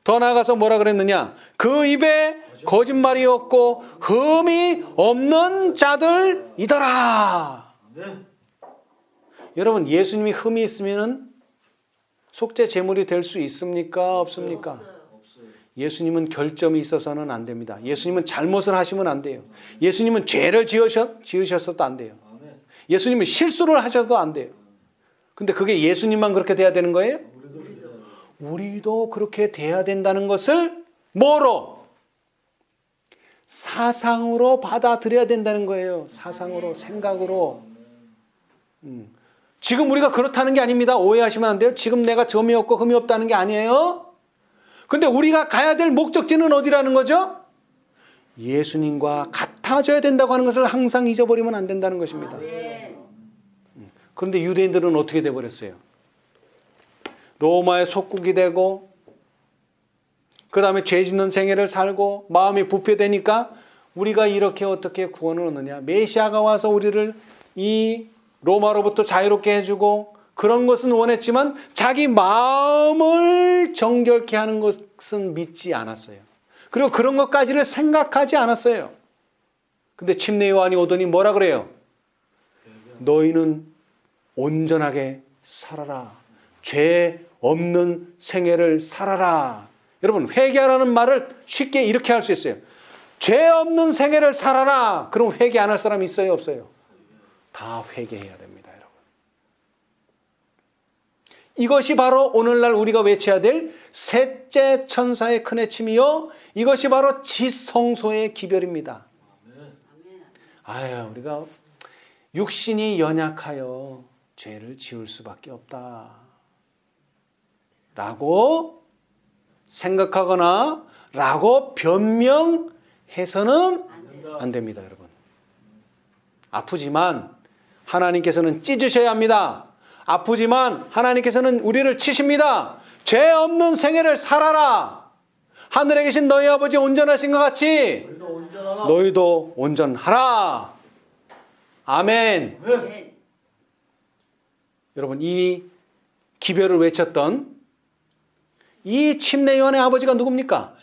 더 나아가서 뭐라 그랬느냐? 그 입에 거짓말이 없고 흠이 없는 자들이더라. 여러분, 예수님이 흠이 있으면 속죄 제물이 될 수 있습니까? 없습니까? 예수님은 결점이 있어서는 안 됩니다. 예수님은 잘못을 하시면 안 돼요. 예수님은 죄를 지으셨어도 안 돼요. 예수님은 실수를 하셔도 안 돼요. 근데 그게 예수님만 그렇게 돼야 되는 거예요? 우리도 그렇게 돼야 된다는 것을 뭐로? 사상으로 받아들여야 된다는 거예요. 사상으로, 생각으로. 지금 우리가 그렇다는 게 아닙니다. 오해하시면 안 돼요. 지금 내가 점이 없고 흠이 없다는 게 아니에요. 근데 우리가 가야 될 목적지는 어디라는 거죠? 예수님과 같아져야 된다고 하는 것을 항상 잊어버리면 안 된다는 것입니다. 그런데 유대인들은 어떻게 돼버렸어요? 로마의 속국이 되고, 그 다음에 죄 짓는 생애를 살고 마음이 부패되니까 우리가 이렇게 어떻게 구원을 얻느냐? 메시아가 와서 우리를 이 로마로부터 자유롭게 해주고, 그런 것은 원했지만 자기 마음을 정결케 하는 것은 믿지 않았어요. 그리고 그런 것까지를 생각하지 않았어요. 근데 침례 요한이 오더니 뭐라 그래요? 너희는 온전하게 살아라. 죄 없는 생애를 살아라. 여러분, 회개하라는 말을 쉽게 이렇게 할 수 있어요. 죄 없는 생애를 살아라. 그럼 회개 안 할 사람이 있어요? 없어요? 다 회개해야 됩니다, 여러분. 이것이 바로 오늘날 우리가 외쳐야 될 셋째 천사의 큰 외침이요, 이것이 바로 지성소의 기별입니다. 우리가 육신이 연약하여 죄를 지을 수밖에 없다 라고 생각하거나 라고 변명해서는 안 됩니다, 여러분. 아프지만 하나님께서는 찢으셔야 합니다. 아프지만 하나님께서는 우리를 치십니다. 죄 없는 생애를 살아라. 하늘에 계신 너희 아버지 온전하신 것 같이 너희도 온전하라. 아멘. 여러분, 이 기별을 외쳤던 이 침례 요한의 아버지가 누굽니까?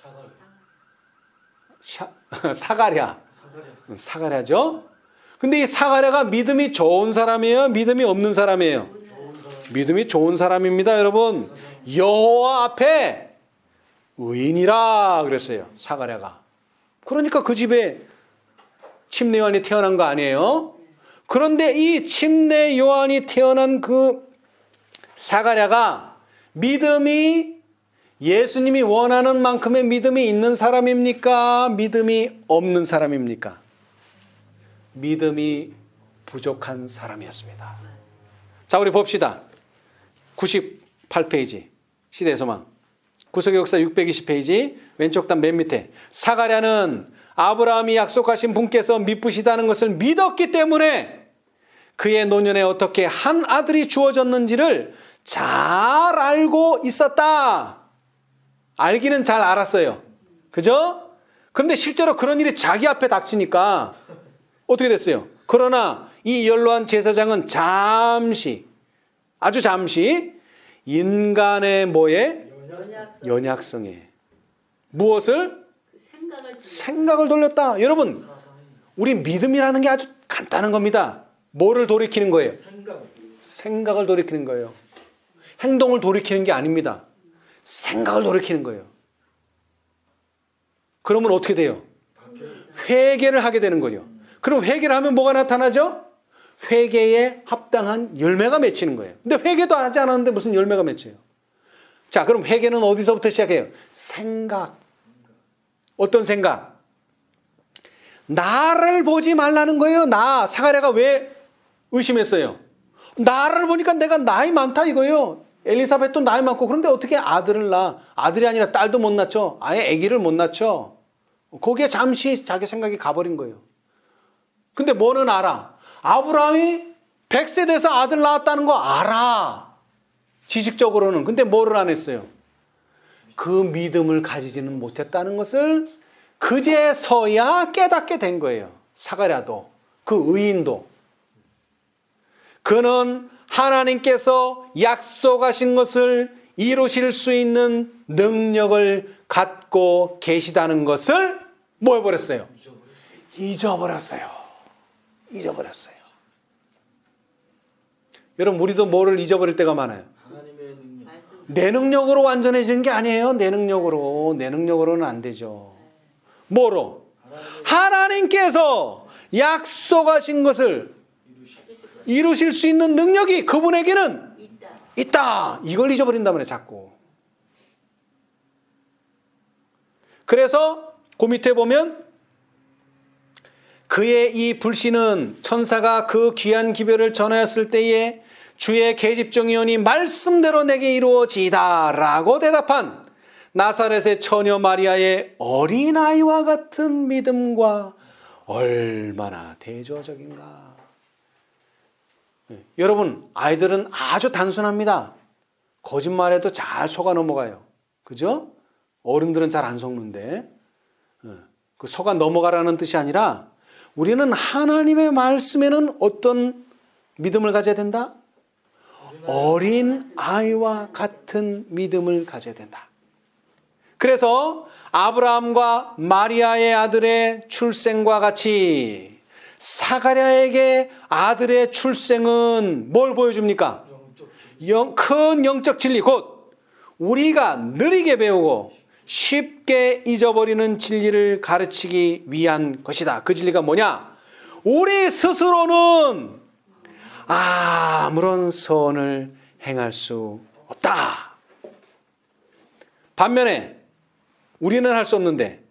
사가랴죠. 근데 이 사가랴가 믿음이 좋은 사람이에요? 믿음이 없는 사람이에요? 믿음이 좋은 사람입니다, 여러분. 여호와 앞에 의인이라 그랬어요, 사가랴가. 그러니까 그 집에 침례 요한이 태어난 거 아니에요? 그런데 이 침례 요한이 태어난 그 사가랴가 믿음이 예수님이 원하는 만큼의 믿음이 있는 사람입니까? 믿음이 없는 사람입니까? 믿음이 부족한 사람이었습니다. 자, 우리 봅시다. 98페이지 시대의 소망, 구속의 역사 620페이지 왼쪽 단 맨 밑에, 사가랴는 아브라함이 약속하신 분께서 미쁘시다는 것을 믿었기 때문에 그의 노년에 어떻게 한 아들이 주어졌는지를 잘 알고 있었다. 알기는 잘 알았어요. 그죠? 그런데 실제로 그런 일이 자기 앞에 닥치니까 어떻게 됐어요? 그러나 이 연로한 제사장은 아주 잠시 인간의 뭐에? 연약성에 무엇을? 생각을 돌렸다. 여러분, 우리 믿음이라는 게 아주 간단한 겁니다. 뭐를 돌이키는 거예요? 생각을 돌이키는 거예요. 행동을 돌이키는 게 아닙니다. 생각을 돌이키는 거예요. 그러면 어떻게 돼요? 회개를 하게 되는 거죠. 그럼 회개를 하면 뭐가 나타나죠? 회개에 합당한 열매가 맺히는 거예요. 근데 회개도 하지 않았는데 무슨 열매가 맺혀요? 자, 그럼 회개는 어디서부터 시작해요? 생각. 어떤 생각? 나를 보지 말라는 거예요. 사가랴가 왜 의심했어요? 나를 보니까 내가 나이 많다 이거예요. 엘리사벳도 나이 많고 그런데 어떻게 아들을 낳아? 아들이 아니라 딸도 못 낳죠. 아예 아기를 못 낳죠. 거기에 잠시 자기 생각이 가버린 거예요. 근데 뭐는 알아? 아브라함이 100세 돼서 아들 낳았다는 거 알아. 지식적으로는. 근데 뭐를 안 했어요? 그 믿음을 가지지는 못했다는 것을 그제서야 깨닫게 된 거예요. 사가랴도, 그 의인도. 그는 하나님께서 약속하신 것을 이루실 수 있는 능력을 갖고 계시다는 것을 뭐 해버렸어요? 잊어버렸어요. 여러분, 우리도 뭐를 잊어버릴 때가 많아요. 내 능력으로 완전해지는 게 아니에요. 내 능력으로는 안 되죠. 뭐로? 하나님께서 약속하신 것을 이루실 수 있는 능력이 그분에게는 있다. 이걸 잊어버린단 말이에요, 자꾸. 그래서 그 밑에 보면 그의 이 불신은 천사가 그 귀한 기별을 전하였을 때에 주의 계집종이오니 말씀대로 내게 이루어지이다 라고 대답한 나사렛의 처녀 마리아의 어린아이와 같은 믿음과 얼마나 대조적인가. 여러분, 아이들은 아주 단순합니다. 거짓말해도 잘 속아 넘어가요. 그죠? 어른들은 잘 안 속는데. 그 속아 넘어가라는 뜻이 아니라 우리는 하나님의 말씀에는 어떤 믿음을 가져야 된다? 어린 아이와 같은 믿음을 가져야 된다. 그래서 아브라함과 마리아의 아들의 출생과 같이 사가랴에게 아들의 출생은 뭘 보여줍니까? 큰 영적 진리, 곧 우리가 느리게 배우고 쉽게 잊어버리는 진리를 가르치기 위한 것이다. 그 진리가 뭐냐? 우리 스스로는 아무런 선을 행할 수 없다. 반면에 우리는 할 수 없는데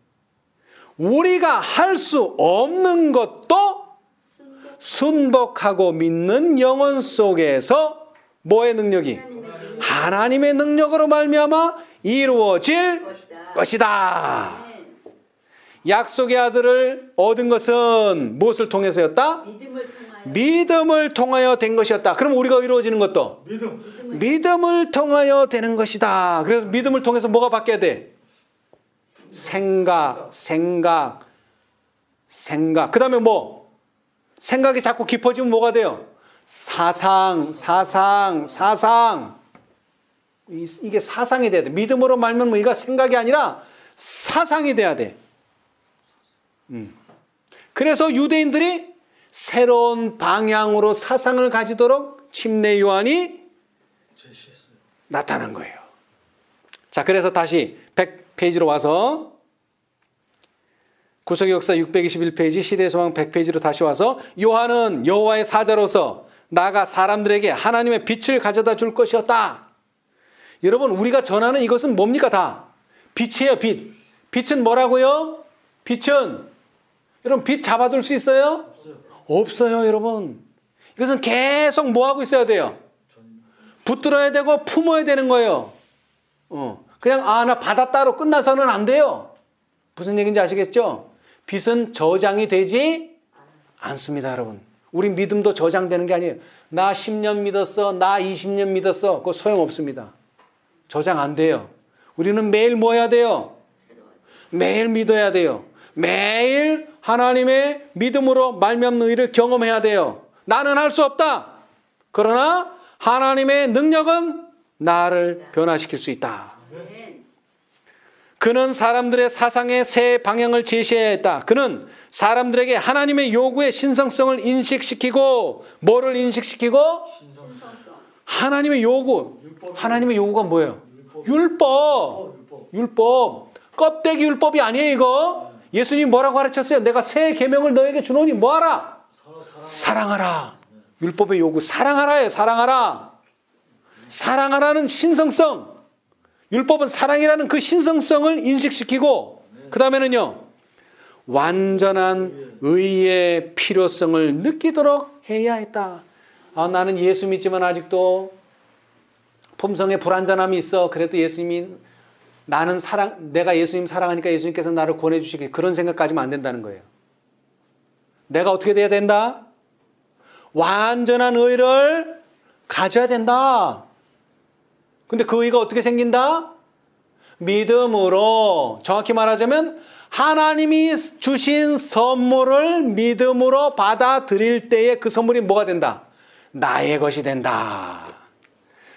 우리가 할 수 없는 것도 순복하고 믿는 영혼 속에서 뭐의 능력이? 하나님의 능력으로 말미암아 이루어질 것이다. 약속의 아들을 얻은 것은 무엇을 통해서였다? 믿음을 통하여 된 것이었다. 그럼 우리가 이루어지는 것도 믿음을 통하여 되는 것이다. 그래서 믿음을 통해서 뭐가 바뀌어야 돼? 생각. 그 다음에 뭐? 생각이 자꾸 깊어지면 뭐가 돼요? 사상. 이게 사상이 돼야 돼. 믿음으로 말면 이가 생각이 아니라 사상이 돼야 돼. 그래서 유대인들이 새로운 방향으로 사상을 가지도록 침례 요한이 나타난 거예요. 자, 그래서 다시 100페이지로 와서 구속의 역사 621페이지, 시대의 소망 100페이지로 다시 와서 요한은 여호와의 사자로서 나가 사람들에게 하나님의 빛을 가져다 줄 것이었다. 여러분, 우리가 전하는 이것은 뭡니까? 다 빛이에요. 빛은 뭐라고요? 빛은 여러분, 빛 잡아둘 수 있어요? 없어요, 여러분. 이것은 계속 뭐하고 있어야 돼요? 붙들어야 되고 품어야 되는 거예요. 그냥 나 받았다로 끝나서는 안 돼요. 무슨 얘기인지 아시겠죠? 빛은 저장이 되지 않습니다, 여러분. 우리 믿음도 저장되는 게 아니에요. 나 10년 믿었어, 나 20년 믿었어. 그거 소용없습니다. 저장 안 돼요. 우리는 매일 뭐 해야 돼요? 매일 믿어야 돼요. 매일 하나님의 믿음으로 말미암는 일을 경험해야 돼요. 나는 할 수 없다. 그러나 하나님의 능력은 나를 변화시킬 수 있다. 그는 사람들의 사상의 새 방향을 제시해야 했다. 그는 사람들에게 하나님의 요구의 신성성을 인식시키고, 뭐를 인식시키고? 하나님의 요구. 하나님의 요구가 뭐예요? 율법. 껍데기 율법이 아니에요, 이거. 예수님이 뭐라고 가르쳤어요? 내가 새 계명을 너에게 주노니 뭐하라? 사랑하라. 율법의 요구, 사랑하라예요. 사랑하라는 신성성. 율법은 사랑이라는 그 신성성을 인식시키고, 그 다음에는요, 완전한 의의 필요성을 느끼도록 해야 했다. 아, 나는 예수 믿지만 아직도 품성에 불완전함이 있어. 그래도 예수님이 내가 예수님 사랑하니까 예수님께서 나를 구원해 주시기, 그런 생각 가지면 안 된다는 거예요. 내가 어떻게 돼야 된다? 완전한 의를 가져야 된다. 근데 그 의가 어떻게 생긴다? 믿음으로. 정확히 말하자면 하나님이 주신 선물을 믿음으로 받아들일 때에 그 선물이 뭐가 된다? 나의 것이 된다.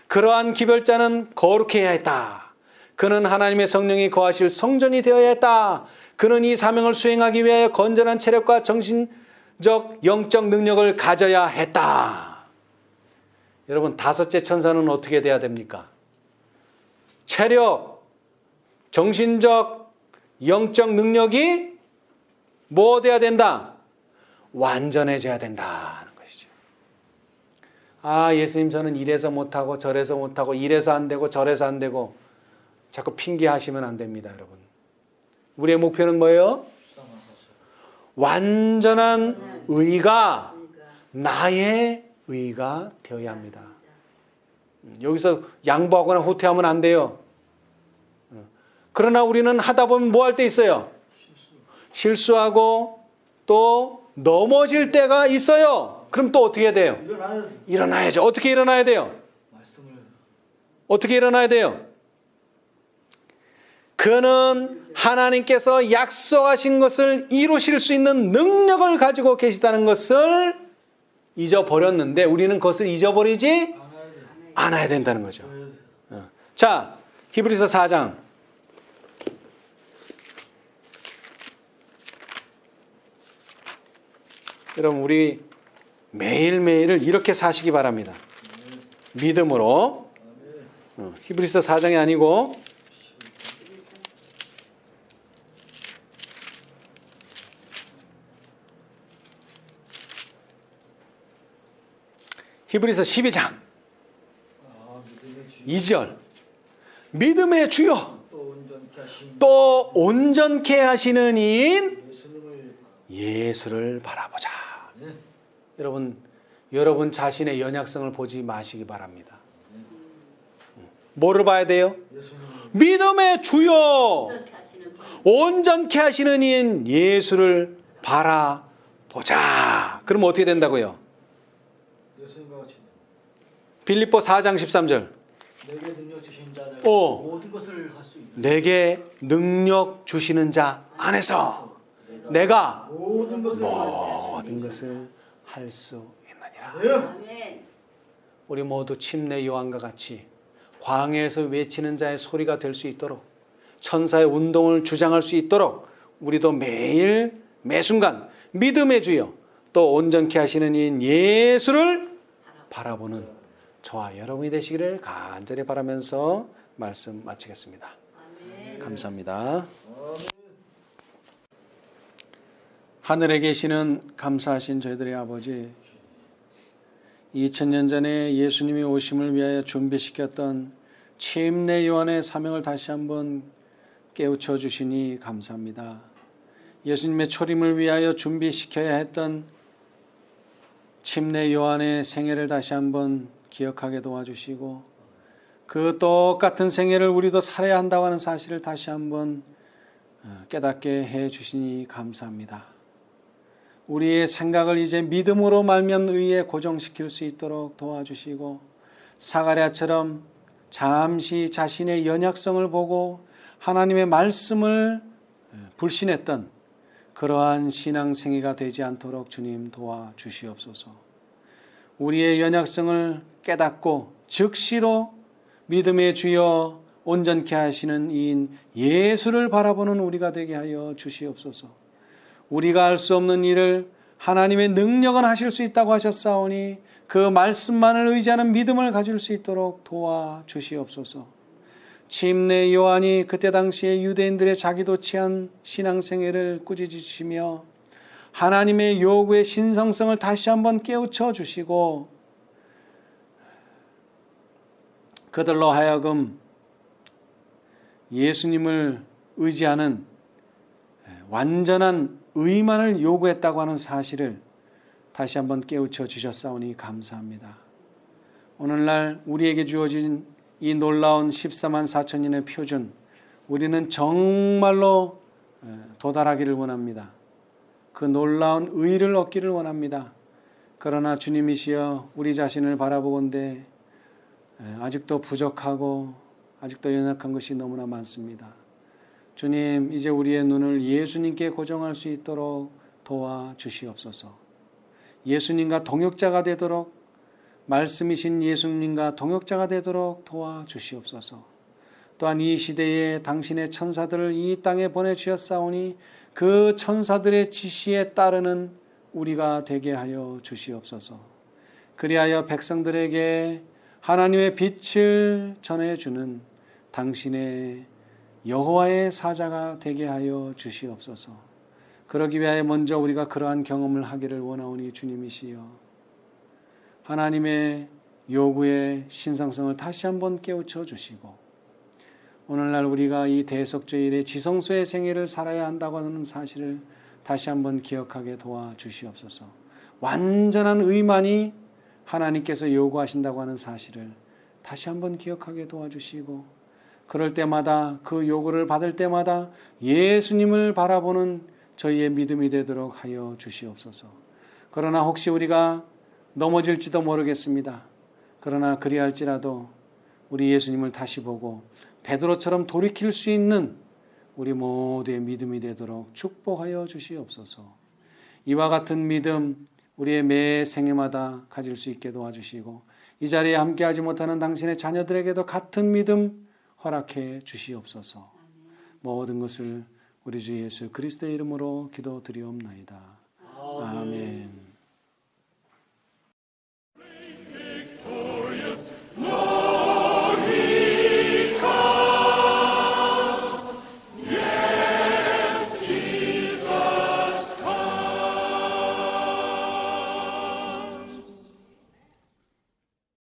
그러한 기별자는 거룩해야 했다. 그는 하나님의 성령이 거하실 성전이 되어야 했다. 그는 이 사명을 수행하기 위하여 건전한 체력과 정신적, 영적 능력을 가져야 했다. 여러분, 다섯째 천사는 어떻게 돼야 됩니까? 체력, 정신적, 영적 능력이 뭐 돼야 된다? 완전해져야 된다는 것이죠. 아, 예수님 저는 이래서 못하고 저래서 못하고 이래서 안 되고 저래서 안 되고 자꾸 핑계하시면 안 됩니다, 여러분. 우리의 목표는 뭐예요? 완전한 의가 나의 의가 되어야 합니다. 여기서 양보하거나 후퇴하면 안 돼요. 그러나 우리는 하다 보면 뭐 할 때 있어요? 실수하고 또 넘어질 때가 있어요. 그럼 또 어떻게 해야 돼요? 일어나야죠. 어떻게 일어나야 돼요? 어떻게 일어나야 돼요? 그는 하나님께서 약속하신 것을 이루실 수 있는 능력을 가지고 계시다는 것을 잊어버렸는데 우리는 그것을 잊어버리지 않아야 된다는 거죠. 자, 히브리서 4장. 여러분, 우리 매일매일을 이렇게 사시기 바랍니다. 믿음으로. 히브리서 4장이 아니고 히브리서 12장 2절. 믿음의 주요 또 온전케 하시는 이인 예수를 바라보자. 여러분 자신의 연약성을 보지 마시기 바랍니다. 뭐를 봐야 돼요? 믿음의 주요 온전케 하시는 이인 예수를 바라보자. 그럼 어떻게 된다고요? 빌립보 4장 13절. 내게 능력 주시는 자 안에서 모든 것을 할 수 있다. 내게 능력 주시는 자 안에서 내가 모든 것을 할 수 있느니라. 아멘. 우리 모두 침례 요한과 같이 광야에서 외치는 자의 소리가 될 수 있도록, 천사의 운동을 주장할 수 있도록 우리도 매일 매순간 믿음의 주여 또 온전케 하시는 이인 예수를 바라보는 저와 여러분이 되시기를 간절히 바라면서 말씀 마치겠습니다. 아멘. 감사합니다. 하늘에 계시는 감사하신 저희들의 아버지, 2000년 전에 예수님이 오심을 위하여 준비시켰던 침례 요한의 사명을 다시 한번 깨우쳐 주시니 감사합니다. 예수님의 초림을 위하여 준비시켜야 했던 침례 요한의 생애를 다시 한번 기억하게 도와주시고 그 똑같은 생애를 우리도 살아야 한다고 하는 사실을 다시 한번 깨닫게 해 주시니 감사합니다. 우리의 생각을 이제 믿음으로 말미암는 의에 고정시킬 수 있도록 도와주시고 사가랴처럼 잠시 자신의 연약성을 보고 하나님의 말씀을 불신했던 그러한 신앙생애가 되지 않도록 주님 도와주시옵소서. 우리의 연약성을 깨닫고 즉시로 믿음의 주여 온전케 하시는 이인 예수를 바라보는 우리가 되게 하여 주시옵소서. 우리가 할 수 없는 일을 하나님의 능력은 하실 수 있다고 하셨사오니 그 말씀만을 의지하는 믿음을 가질 수 있도록 도와주시옵소서. 침례 요한이 그때 당시에 유대인들의 자기도 취한 신앙생애를 꾸짖으시며 하나님의 요구의 신성성을 다시 한번 깨우쳐 주시고 그들로 하여금 예수님을 의지하는 완전한 의만을 요구했다고 하는 사실을 다시 한번 깨우쳐 주셨사오니 감사합니다. 오늘날 우리에게 주어진 이 놀라운 14만 4천인의 표준, 우리는 정말로 도달하기를 원합니다. 그 놀라운 의를 얻기를 원합니다. 그러나 주님이시여 우리 자신을 바라보건대 아직도 부족하고 아직도 연약한 것이 너무나 많습니다. 주님, 이제 우리의 눈을 예수님께 고정할 수 있도록 도와주시옵소서. 예수님과 동역자가 되도록, 말씀이신 예수님과 동역자가 되도록 도와주시옵소서. 또한 이 시대에 당신의 천사들을 이 땅에 보내주셨사오니 그 천사들의 지시에 따르는 우리가 되게 하여 주시옵소서. 그리하여 백성들에게 하나님의 빛을 전해주는 당신의 여호와의 사자가 되게 하여 주시옵소서. 그러기 위하여 먼저 우리가 그러한 경험을 하기를 원하오니 주님이시여 하나님의 요구의 신성성을 다시 한번 깨우쳐 주시고 오늘날 우리가 이 대속죄일의 지성소의 생애를 살아야 한다고 하는 사실을 다시 한번 기억하게 도와주시옵소서. 완전한 의만이 하나님께서 요구하신다고 하는 사실을 다시 한번 기억하게 도와주시고 그럴 때마다 그 요구를 받을 때마다 예수님을 바라보는 저희의 믿음이 되도록 하여 주시옵소서. 그러나 혹시 우리가 넘어질지도 모르겠습니다. 그러나 그리할지라도 우리 예수님을 다시 보고 베드로처럼 돌이킬 수 있는 우리 모두의 믿음이 되도록 축복하여 주시옵소서. 이와 같은 믿음 우리의 매 생애마다 가질 수 있게 도와주시고 이 자리에 함께하지 못하는 당신의 자녀들에게도 같은 믿음 허락해 주시옵소서. 모든 것을 우리 주 예수 그리스도의 이름으로 기도드리옵나이다. 아멘.